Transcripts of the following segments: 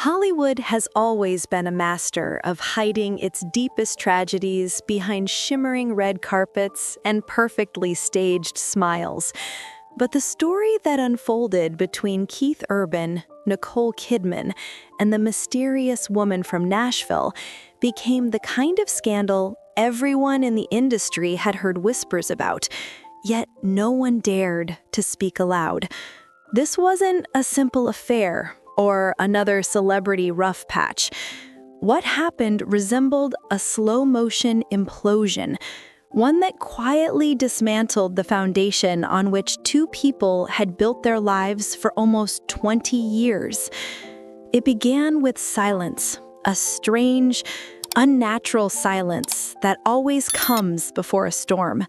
Hollywood has always been a master of hiding its deepest tragedies behind shimmering red carpets and perfectly staged smiles. But the story that unfolded between Keith Urban, Nicole Kidman, and the mysterious woman from Nashville became the kind of scandal everyone in the industry had heard whispers about, yet no one dared to speak aloud. This wasn't a simple affair or another celebrity rough patch. What happened resembled a slow-motion implosion, one that quietly dismantled the foundation on which two people had built their lives for almost 20 years. It began with silence, a strange, unnatural silence that always comes before a storm.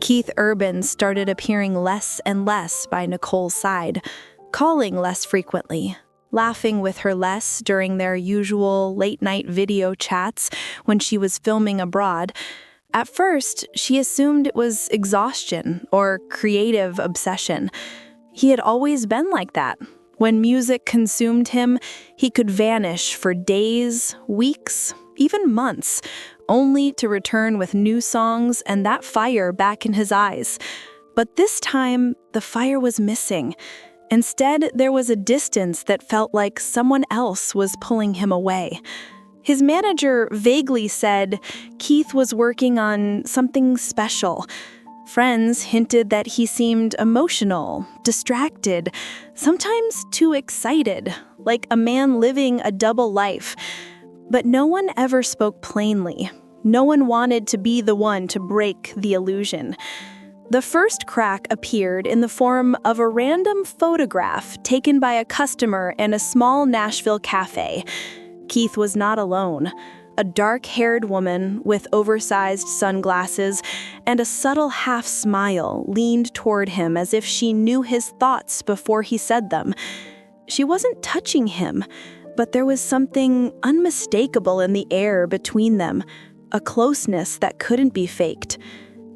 Keith Urban started appearing less and less by Nicole's side, calling less frequently, laughing with her less during their usual late-night video chats when she was filming abroad. At first, she assumed it was exhaustion or creative obsession. He had always been like that. When music consumed him, he could vanish for days, weeks, even months, only to return with new songs and that fire back in his eyes. But this time, the fire was missing. Instead, there was a distance that felt like someone else was pulling him away. His manager vaguely said Keith was working on something special. Friends hinted that he seemed emotional, distracted, sometimes too excited, like a man living a double life. But no one ever spoke plainly. No one wanted to be the one to break the illusion. The first crack appeared in the form of a random photograph taken by a customer in a small Nashville cafe. Keith was not alone. A dark-haired woman with oversized sunglasses and a subtle half-smile leaned toward him as if she knew his thoughts before he said them. She wasn't touching him, but there was something unmistakable in the air between them, a closeness that couldn't be faked.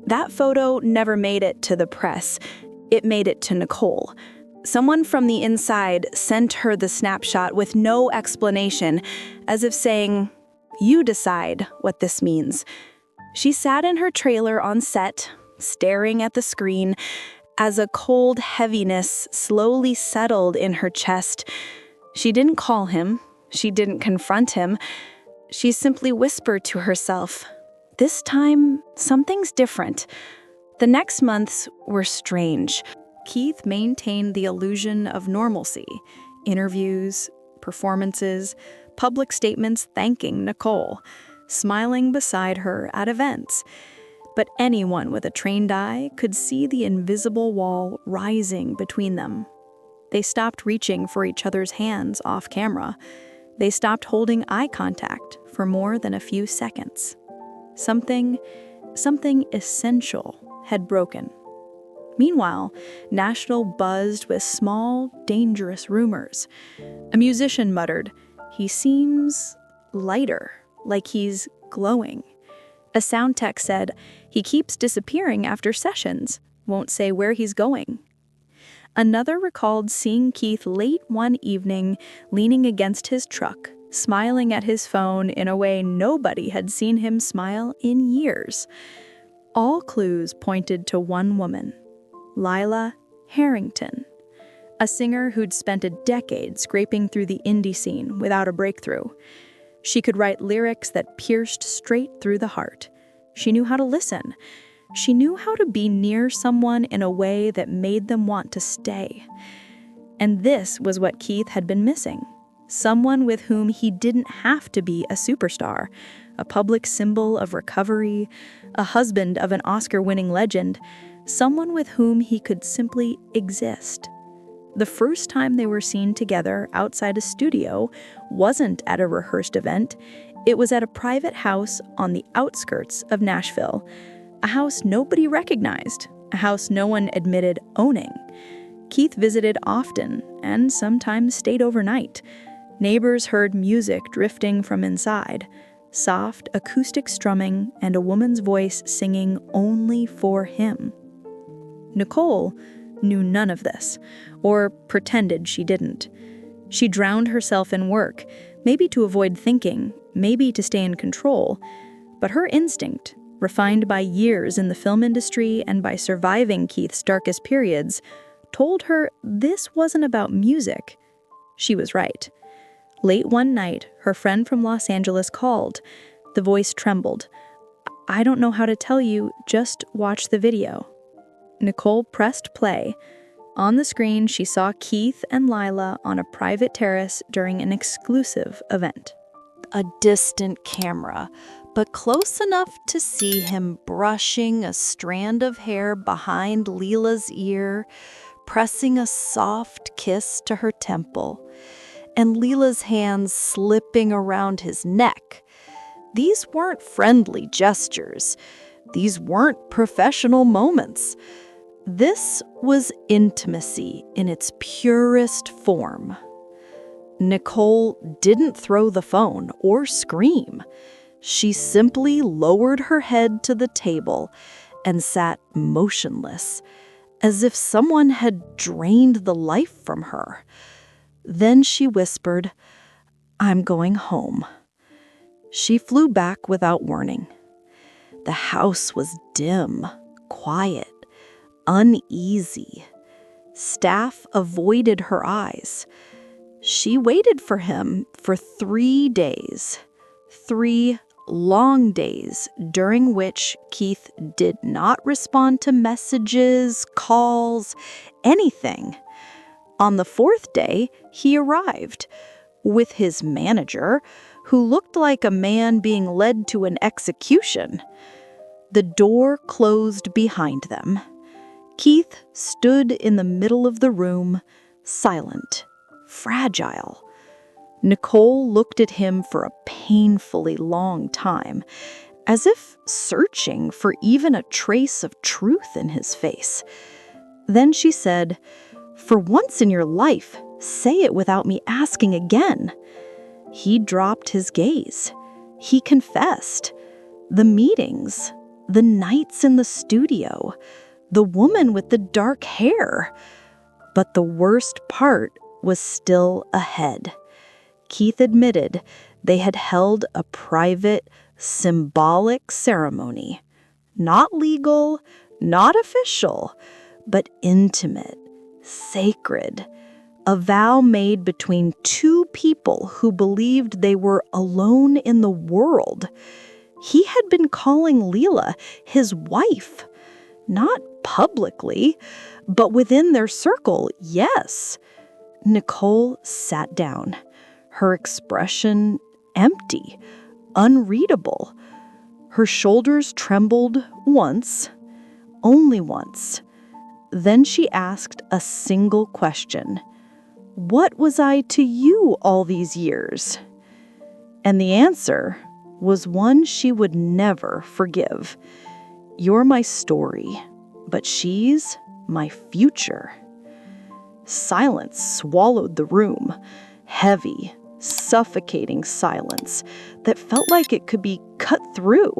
That photo never made it to the press. It made it to Nicole. Someone from the inside sent her the snapshot with no explanation, as if saying, "You decide what this means." She sat in her trailer on set, staring at the screen, as a cold heaviness slowly settled in her chest. She didn't call him. She didn't confront him. She simply whispered to herself, "This time, something's different." The next months were strange. Keith maintained the illusion of normalcy. Interviews, performances, public statements thanking Nicole, smiling beside her at events. But anyone with a trained eye could see the invisible wall rising between them. They stopped reaching for each other's hands off camera. They stopped holding eye contact for more than a few seconds. Something essential had broken. Meanwhile, Nashville buzzed with small, dangerous rumors. A musician muttered, "He seems lighter, like he's glowing." A sound tech said, "He keeps disappearing after sessions, won't say where he's going." Another recalled seeing Keith late one evening, leaning against his truck, smiling at his phone in a way nobody had seen him smile in years. All clues pointed to one woman, Lila Harrington, a singer who'd spent a decade scraping through the indie scene without a breakthrough. She could write lyrics that pierced straight through the heart. She knew how to listen. She knew how to be near someone in a way that made them want to stay. And this was what Keith had been missing. Someone with whom he didn't have to be a superstar, a public symbol of recovery, a husband of an Oscar-winning legend, someone with whom he could simply exist. The first time they were seen together outside a studio wasn't at a rehearsed event. It was at a private house on the outskirts of Nashville, a house nobody recognized, a house no one admitted owning. Keith visited often and sometimes stayed overnight. Neighbors heard music drifting from inside, soft acoustic strumming and a woman's voice singing only for him. Nicole knew none of this, or pretended she didn't. She drowned herself in work, maybe to avoid thinking, maybe to stay in control. But her instinct, refined by years in the film industry and by surviving Keith's darkest periods, told her this wasn't about music. She was right. Late one night, her friend from Los Angeles called. The voice trembled. "I don't know how to tell you, just watch the video." Nicole pressed play. On the screen, she saw Keith and Lila on a private terrace during an exclusive event. A distant camera, but close enough to see him brushing a strand of hair behind Lila's ear, pressing a soft kiss to her temple, and Lila's hands slipping around his neck. These weren't friendly gestures. These weren't professional moments. This was intimacy in its purest form. Nicole didn't throw the phone or scream. She simply lowered her head to the table and sat motionless, as if someone had drained the life from her. Then she whispered, "I'm going home." She flew back without warning. The house was dim, quiet, uneasy. Staff avoided her eyes. She waited for him for 3 days. 3 long days during which Keith did not respond to messages, calls, anything. On the 4th day, he arrived with his manager, who looked like a man being led to an execution. The door closed behind them. Keith stood in the middle of the room, silent, fragile. Nicole looked at him for a painfully long time, as if searching for even a trace of truth in his face. Then she said, "For once in your life, say it without me asking again." He dropped his gaze. He confessed. The meetings, the nights in the studio, the woman with the dark hair. But the worst part was still ahead. Keith admitted they had held a private, symbolic ceremony. Not legal, not official, but intimate, sacred. A vow made between 2 people who believed they were alone in the world. He had been calling Lila his wife. Not publicly, but within their circle, yes. Nicole sat down, her expression empty, unreadable. Her shoulders trembled once, only once. Then she asked a single question. "What was I to you all these years?" And the answer was one she would never forgive. "You're my story, but she's my future." Silence swallowed the room, heavy, suffocating silence that felt like it could be cut through.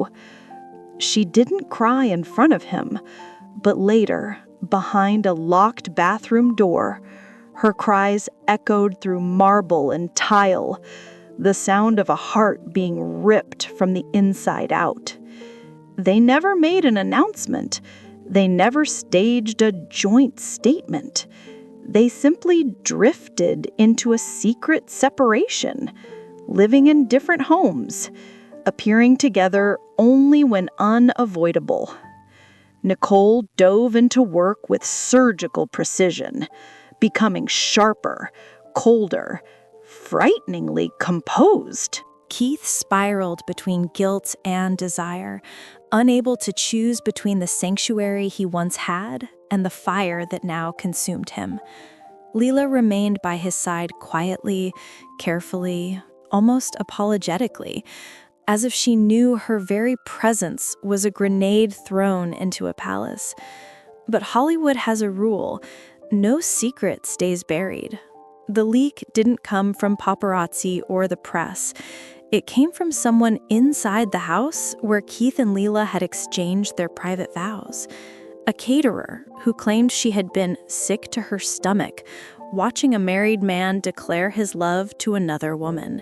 She didn't cry in front of him, but later, behind a locked bathroom door, her cries echoed through marble and tile, the sound of a heart being ripped from the inside out. They never made an announcement. They never staged a joint statement. They simply drifted into a secret separation, living in different homes, appearing together only when unavoidable. Nicole dove into work with surgical precision, becoming sharper, colder, frighteningly composed. Keith spiraled between guilt and desire, unable to choose between the sanctuary he once had and the fire that now consumed him. Lila remained by his side quietly, carefully, almost apologetically, as if she knew her very presence was a grenade thrown into a palace. But Hollywood has a rule: no secret stays buried. The leak didn't come from paparazzi or the press. It came from someone inside the house where Keith and Lila had exchanged their private vows. A caterer who claimed she had been sick to her stomach, watching a married man declare his love to another woman.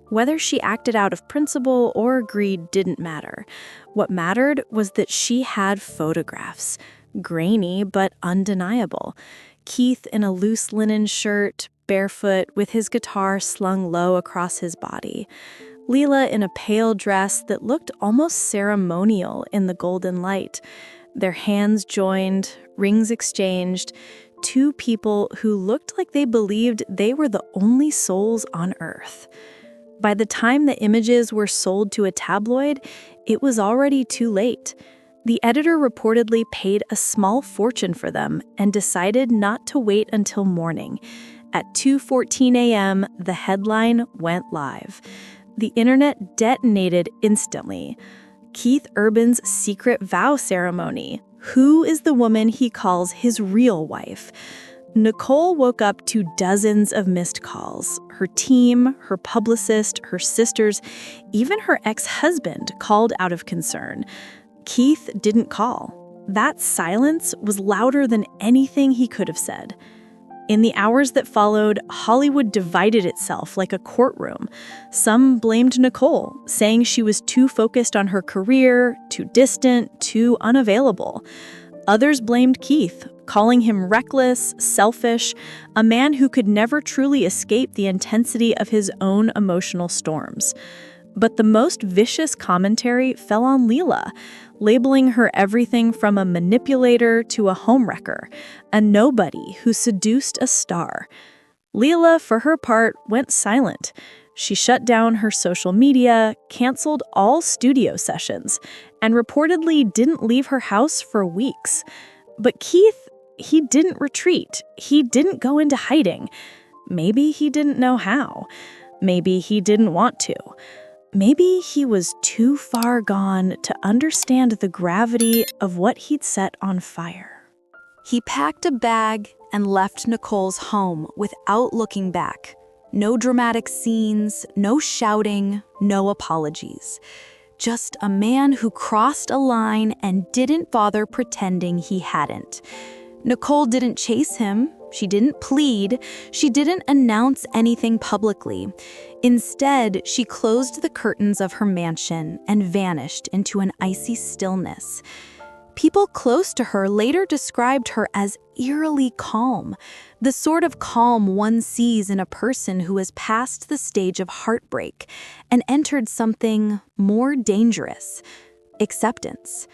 Whether she acted out of principle or greed didn't matter. What mattered was that she had photographs, grainy but undeniable. Keith in a loose linen shirt, barefoot, with his guitar slung low across his body. Leela in a pale dress that looked almost ceremonial in the golden light. Their hands joined, rings exchanged, two people who looked like they believed they were the only souls on Earth. By the time the images were sold to a tabloid, it was already too late. The editor reportedly paid a small fortune for them and decided not to wait until morning. At 2:14 a.m., the headline went live. The internet detonated instantly. Keith Urban's secret vow ceremony. Who is the woman he calls his real wife? Nicole woke up to dozens of missed calls. Her team, her publicist, her sisters, even her ex-husband called out of concern. Keith didn't call. That silence was louder than anything he could have said. In the hours that followed, Hollywood divided itself like a courtroom. Some blamed Nicole, saying she was too focused on her career, too distant, too unavailable. Others blamed Keith, calling him reckless, selfish, a man who could never truly escape the intensity of his own emotional storms. But the most vicious commentary fell on Leela, labeling her everything from a manipulator to a homewrecker, a nobody who seduced a star. Leela, for her part, went silent. She shut down her social media, canceled all studio sessions, and reportedly didn't leave her house for weeks. But Keith, he didn't retreat. He didn't go into hiding. Maybe he didn't know how. Maybe he didn't want to. Maybe he was too far gone to understand the gravity of what he'd set on fire. He packed a bag and left Nicole's home without looking back. No dramatic scenes, no shouting, no apologies. Just a man who crossed a line and didn't bother pretending he hadn't. Nicole didn't chase him. She didn't plead. She didn't announce anything publicly. Instead, she closed the curtains of her mansion and vanished into an icy stillness. People close to her later described her as eerily calm, the sort of calm one sees in a person who has passed the stage of heartbreak and entered something more dangerous: acceptance.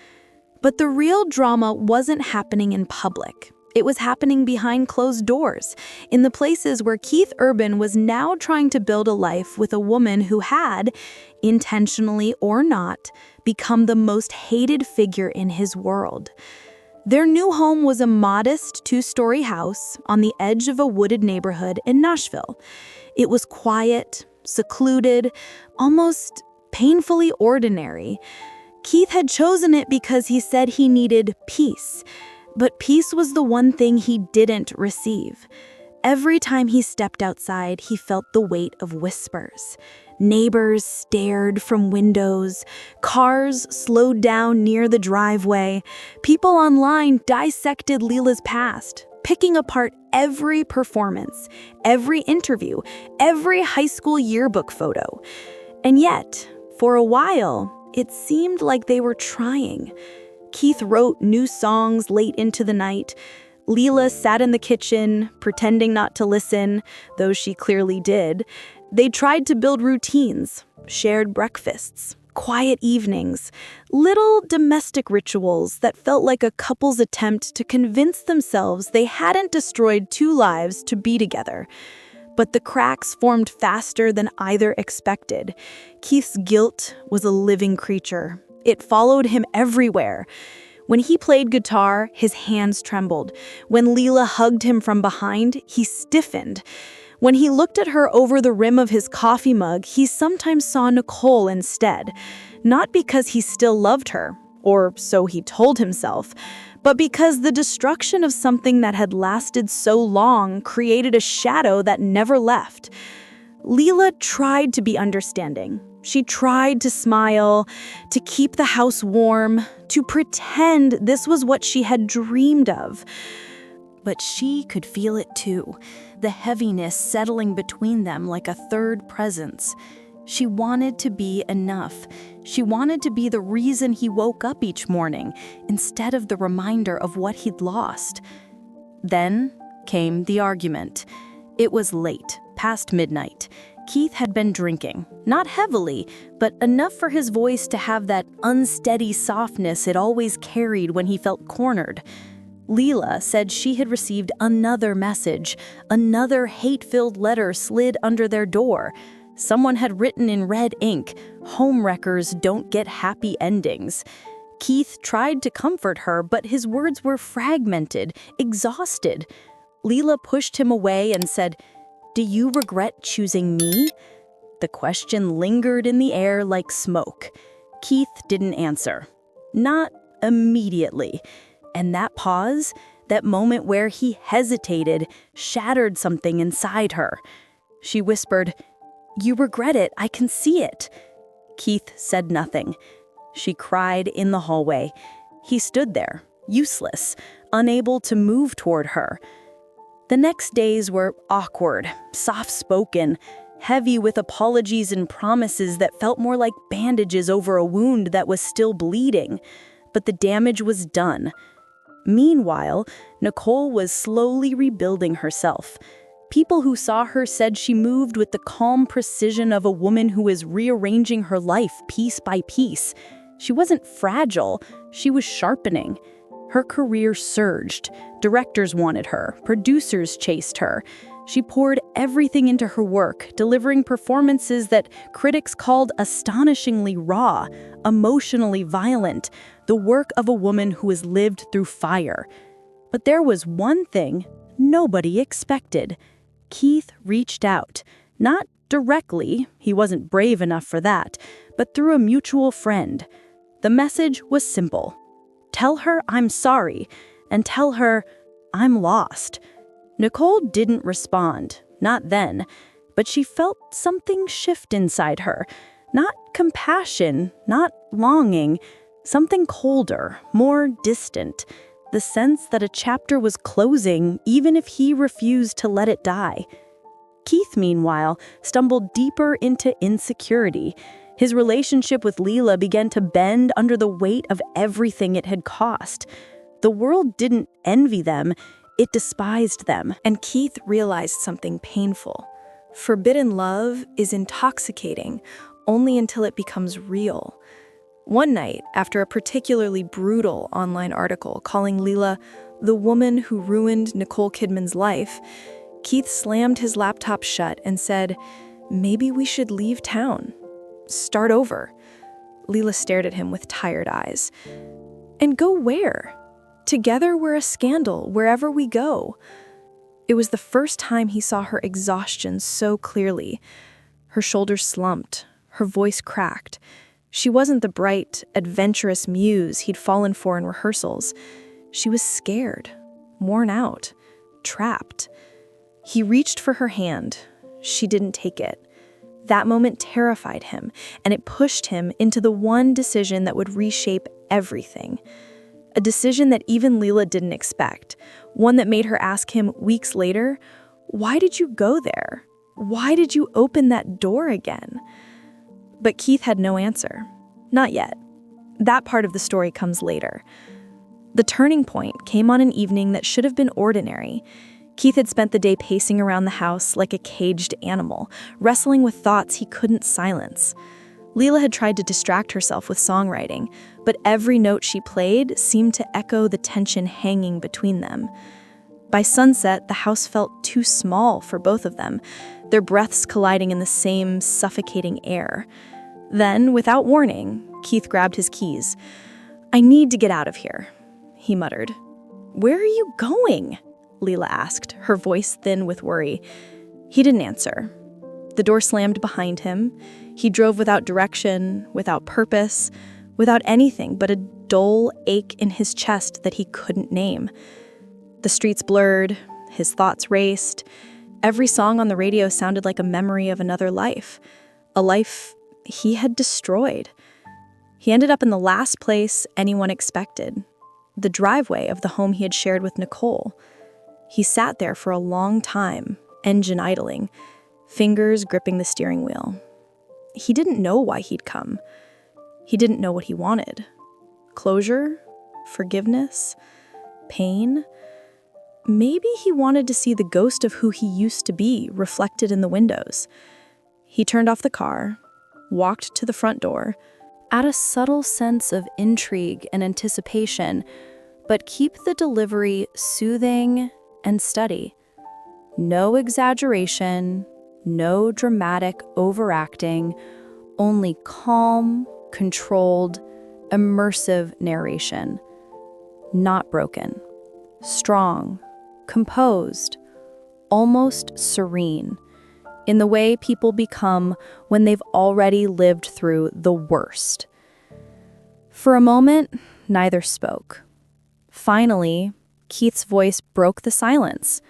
But the real drama wasn't happening in public. It was happening behind closed doors, in the places where Keith Urban was now trying to build a life with a woman who had, intentionally or not, become the most hated figure in his world. Their new home was a modest two-story house on the edge of a wooded neighborhood in Nashville. It was quiet, secluded, almost painfully ordinary. Keith had chosen it because he said he needed peace. But peace was the one thing he didn't receive. Every time he stepped outside, he felt the weight of whispers. Neighbors stared from windows. Cars slowed down near the driveway. People online dissected Leela's past, picking apart every performance, every interview, every high school yearbook photo. And yet, for a while, it seemed like they were trying. Keith wrote new songs late into the night. Leela sat in the kitchen, pretending not to listen, though she clearly did. They tried to build routines, shared breakfasts, quiet evenings, little domestic rituals that felt like a couple's attempt to convince themselves they hadn't destroyed two lives to be together. But the cracks formed faster than either expected. Keith's guilt was a living creature. It followed him everywhere. When he played guitar, his hands trembled. When Leela hugged him from behind, he stiffened. When he looked at her over the rim of his coffee mug, he sometimes saw Nicole instead. Not because he still loved her, or so he told himself, but because the destruction of something that had lasted so long created a shadow that never left. Leela tried to be understanding. She tried to smile, to keep the house warm, to pretend this was what she had dreamed of. But she could feel it too. the heaviness settling between them like a third presence. She wanted to be enough. She wanted to be the reason he woke up each morning, instead of the reminder of what he'd lost. Then came the argument. It was late, past midnight. Keith had been drinking, not heavily, but enough for his voice to have that unsteady softness it always carried when he felt cornered. Leela said she had received another message, another hate-filled letter slid under their door. Someone had written in red ink, "Homewreckers don't get happy endings." Keith tried to comfort her, but his words were fragmented, exhausted. Leela pushed him away and said, "Do you regret choosing me?" The question lingered in the air like smoke. Keith didn't answer. Not immediately. And that pause, that moment where he hesitated, shattered something inside her. She whispered, "You regret it, I can see it." Keith said nothing. She cried in the hallway. He stood there, useless, unable to move toward her. The next days were awkward, soft-spoken, heavy with apologies and promises that felt more like bandages over a wound that was still bleeding. But the damage was done. Meanwhile, Nicole was slowly rebuilding herself. People who saw her said she moved with the calm precision of a woman who is rearranging her life piece by piece. She wasn't fragile, she was sharpening. Her career surged. Directors wanted her, producers chased her. She poured everything into her work, delivering performances that critics called astonishingly raw, emotionally violent, the work of a woman who has lived through fire. But there was one thing nobody expected. Keith reached out, not directly, he wasn't brave enough for that, but through a mutual friend. The message was simple. Tell her I'm sorry, and tell her I'm lost. Nicole didn't respond, not then, but she felt something shift inside her. Not compassion, not longing, something colder, more distant. The sense that a chapter was closing even if he refused to let it die. Keith, meanwhile, stumbled deeper into insecurity. His relationship with Leela began to bend under the weight of everything it had cost. The world didn't envy them, it despised them. And Keith realized something painful. Forbidden love is intoxicating only until it becomes real. One night, after a particularly brutal online article calling Leela the woman who ruined Nicole Kidman's life, Keith slammed his laptop shut and said, "Maybe we should leave town. Start over." Leela stared at him with tired eyes. "And go where? Together we're a scandal wherever we go." It was the first time he saw her exhaustion so clearly. Her shoulders slumped, her voice cracked. She wasn't the bright, adventurous muse he'd fallen for in rehearsals. She was scared, worn out, trapped. He reached for her hand. She didn't take it. That moment terrified him, and it pushed him into the one decision that would reshape everything. A decision that even Leela didn't expect, one that made her ask him weeks later, "Why did you go there? Why did you open that door again?" But Keith had no answer. Not yet. That part of the story comes later. The turning point came on an evening that should have been ordinary. Keith had spent the day pacing around the house like a caged animal, wrestling with thoughts he couldn't silence. Leela had tried to distract herself with songwriting, but every note she played seemed to echo the tension hanging between them. By sunset, the house felt too small for both of them, their breaths colliding in the same suffocating air. Then, without warning, Keith grabbed his keys. "I need to get out of here," he muttered. "Where are you going?" Leela asked, her voice thin with worry. He didn't answer. The door slammed behind him. He drove without direction, without purpose, without anything but a dull ache in his chest that he couldn't name. The streets blurred, his thoughts raced. Every song on the radio sounded like a memory of another life, a life he had destroyed. He ended up in the last place anyone expected, the driveway of the home he had shared with Nicole. He sat there for a long time, engine idling, fingers gripping the steering wheel. He didn't know why he'd come. He didn't know what he wanted. Closure? Forgiveness? Pain? Maybe he wanted to see the ghost of who he used to be reflected in the windows. He turned off the car, walked to the front door, add a subtle sense of intrigue and anticipation, but keep the delivery soothing and steady. No exaggeration, no dramatic overacting, only calm, controlled, immersive narration. Not broken, strong, composed, almost serene, in the way people become when they've already lived through the worst. For a moment, neither spoke. Finally, Keith's voice broke the silence.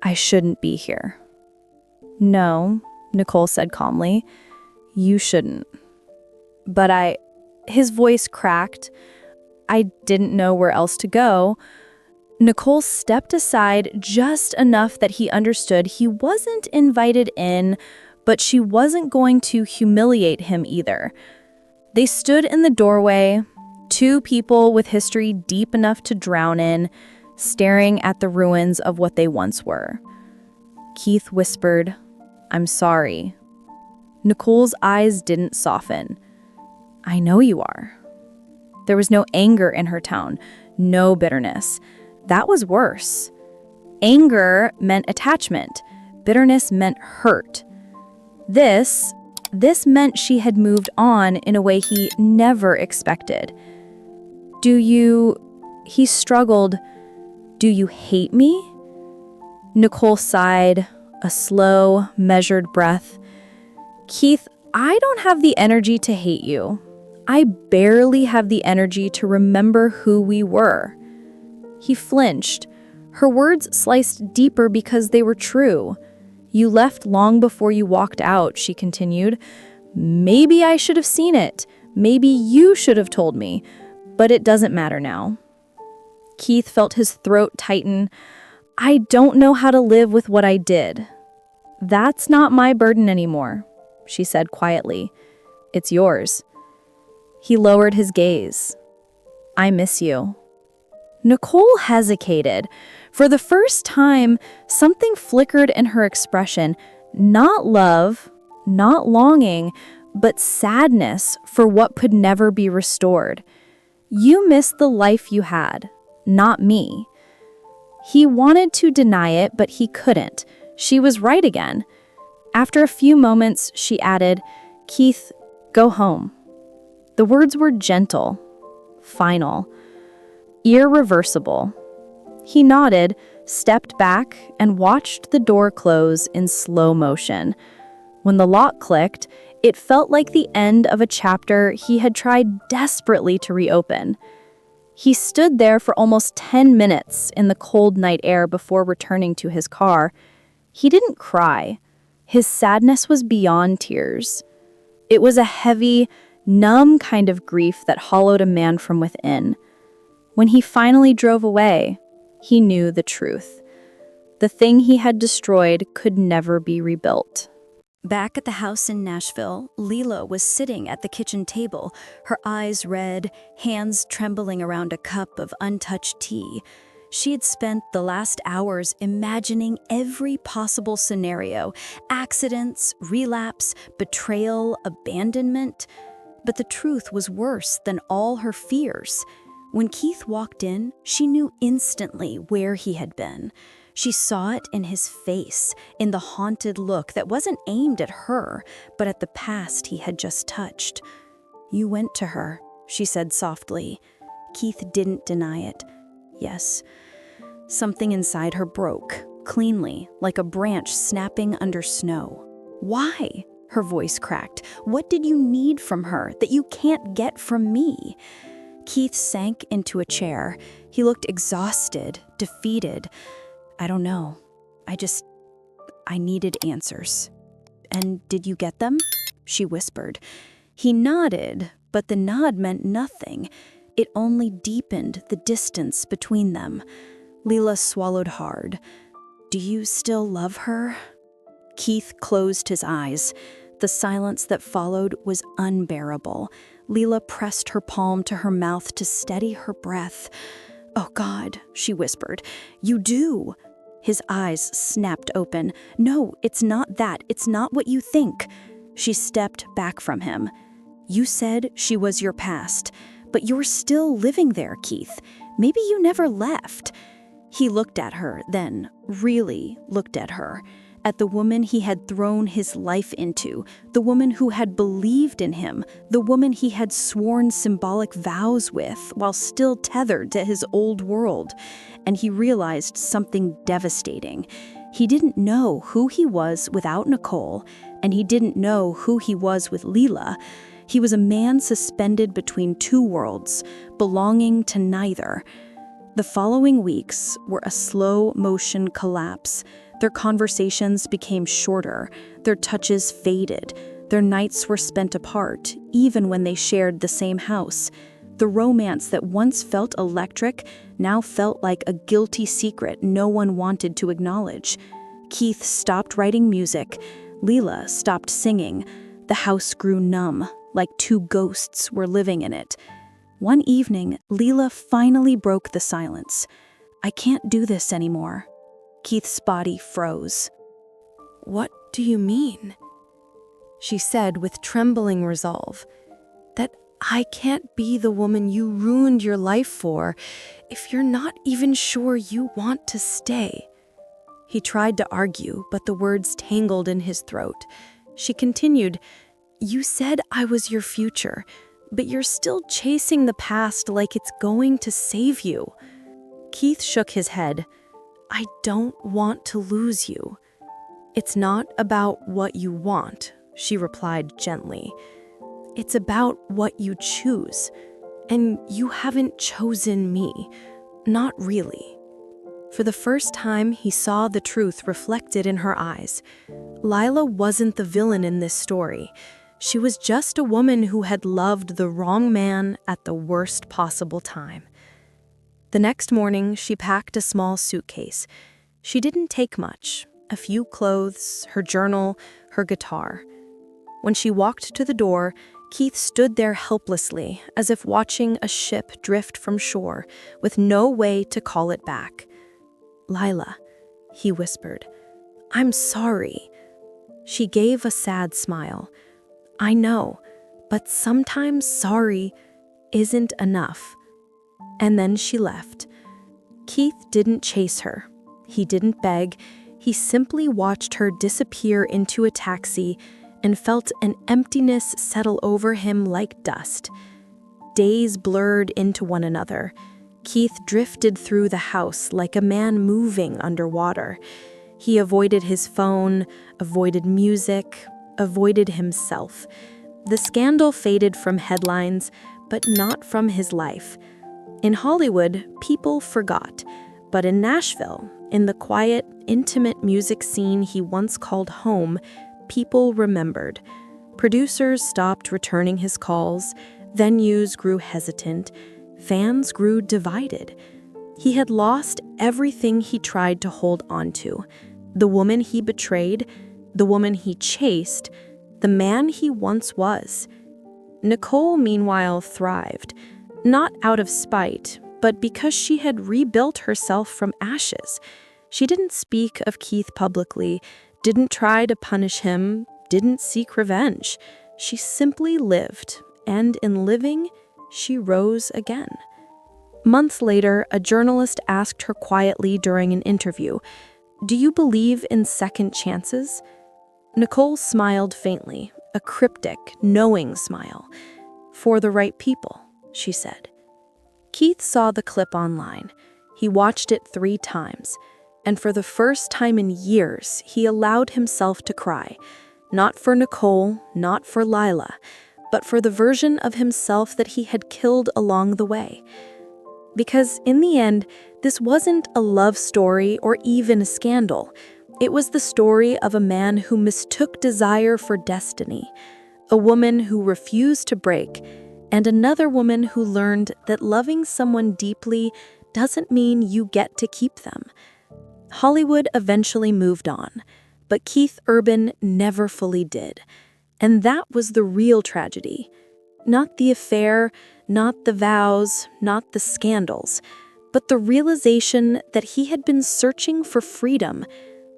"I shouldn't be here." "No," Nicole said calmly, "you shouldn't." "But his voice cracked. "I didn't know where else to go." Nicole stepped aside just enough that he understood he wasn't invited in, but she wasn't going to humiliate him either. They stood in the doorway, two people with history deep enough to drown in, staring at the ruins of what they once were. Keith whispered, "I'm sorry." Nicole's eyes didn't soften. "I know you are." There was no anger in her tone, no bitterness. That was worse. Anger meant attachment. Bitterness meant hurt. This meant she had moved on in a way he never expected. He struggled, "Do you hate me?" Nicole sighed, a slow, measured breath. "Keith, I don't have the energy to hate you. I barely have the energy to remember who we were." He flinched. Her words sliced deeper because they were true. "You left long before you walked out," she continued. "Maybe I should have seen it. Maybe you should have told me. But it doesn't matter now." Keith felt his throat tighten. "I don't know how to live with what I did." "That's not my burden anymore," she said quietly. "It's yours." He lowered his gaze. "I miss you." Nicole hesitated. For the first time, something flickered in her expression. Not love, not longing, but sadness for what could never be restored. "You miss the life you had, not me." He wanted to deny it, but he couldn't. She was right again. After a few moments, she added, "Keith, go home." The words were gentle, final, irreversible. He nodded, stepped back, and watched the door close in slow motion. When the lock clicked, it felt like the end of a chapter he had tried desperately to reopen. He stood there for almost 10 minutes in the cold night air before returning to his car. He didn't cry. His sadness was beyond tears. It was a heavy, numb kind of grief that hollowed a man from within. When he finally drove away, he knew the truth. The thing he had destroyed could never be rebuilt. Back at the house in Nashville, Leela was sitting at the kitchen table, her eyes red, hands trembling around a cup of untouched tea. She had spent the last hours imagining every possible scenario: accidents, relapse, betrayal, abandonment. But the truth was worse than all her fears. When Keith walked in, she knew instantly where he had been. She saw it in his face, in the haunted look that wasn't aimed at her, but at the past he had just touched. "You went to her," she said softly. Keith didn't deny it. Yes. Something inside her broke, cleanly, like a branch snapping under snow. "Why?" Her voice cracked. "What did you need from her that you can't get from me?" Keith sank into a chair. He looked exhausted, defeated. "I don't know. I needed answers." "And did you get them?" she whispered. He nodded, but the nod meant nothing. It only deepened the distance between them. Leela swallowed hard. Do you still love her? Keith closed his eyes. The silence that followed was unbearable. Leela pressed her palm to her mouth to steady her breath. "Oh God," she whispered, "you do." His eyes snapped open. "No, it's not that. It's not what you think." She stepped back from him. "You said she was your past, but you're still living there, Keith. Maybe you never left." He looked at her, then really looked at her. At the woman he had thrown his life into, the woman who had believed in him, the woman he had sworn symbolic vows with while still tethered to his old world. And he realized something devastating. He didn't know who he was without Nicole, and he didn't know who he was with Leela. He was a man suspended between two worlds, belonging to neither. The following weeks were a slow-motion collapse. Their conversations became shorter, their touches faded, their nights were spent apart, even when they shared the same house. The romance that once felt electric now felt like a guilty secret no one wanted to acknowledge. Keith stopped writing music. Leela stopped singing. The house grew numb, like two ghosts were living in it. One evening, Leela finally broke the silence. "I can't do this anymore." Keith's body froze. "What do you mean?" she said with trembling resolve. "That I can't be the woman you ruined your life for if you're not even sure you want to stay." He tried to argue, but the words tangled in his throat. She continued, "You said I was your future, but you're still chasing the past like it's going to save you." Keith shook his head. "I don't want to lose you." "It's not about what you want," she replied gently. "It's about what you choose. And you haven't chosen me. Not really." For the first time, he saw the truth reflected in her eyes. Lila wasn't the villain in this story. She was just a woman who had loved the wrong man at the worst possible time. The next morning, she packed a small suitcase. She didn't take much: a few clothes, her journal, her guitar. When she walked to the door, Keith stood there helplessly, as if watching a ship drift from shore, with no way to call it back. "Lila," he whispered, "I'm sorry." She gave a sad smile. "I know, but sometimes sorry isn't enough." And then she left. Keith didn't chase her. He didn't beg. He simply watched her disappear into a taxi and felt an emptiness settle over him like dust. Days blurred into one another. Keith drifted through the house like a man moving underwater. He avoided his phone, avoided music, avoided himself. The scandal faded from headlines, but not from his life. In Hollywood, people forgot, but in Nashville, in the quiet, intimate music scene he once called home, people remembered. Producers stopped returning his calls, venues grew hesitant, fans grew divided. He had lost everything he tried to hold onto: the woman he betrayed, the woman he chased, the man he once was. Nicole, meanwhile, thrived. Not out of spite, but because she had rebuilt herself from ashes. She didn't speak of Keith publicly, didn't try to punish him, didn't seek revenge. She simply lived, and in living, she rose again. Months later, a journalist asked her quietly during an interview, "Do you believe in second chances?" Nicole smiled faintly, a cryptic, knowing smile. "For the right people," she said. Keith saw the clip online. He watched it 3 times, and for the first time in years, he allowed himself to cry. Not for Nicole, not for Lila, but for the version of himself that he had killed along the way. Because in the end, this wasn't a love story or even a scandal. It was the story of a man who mistook desire for destiny, a woman who refused to break, and another woman who learned that loving someone deeply doesn't mean you get to keep them. Hollywood eventually moved on, but Keith Urban never fully did. And that was the real tragedy. Not the affair, not the vows, not the scandals, but the realization that he had been searching for freedom,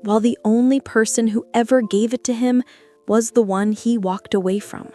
while the only person who ever gave it to him was the one he walked away from.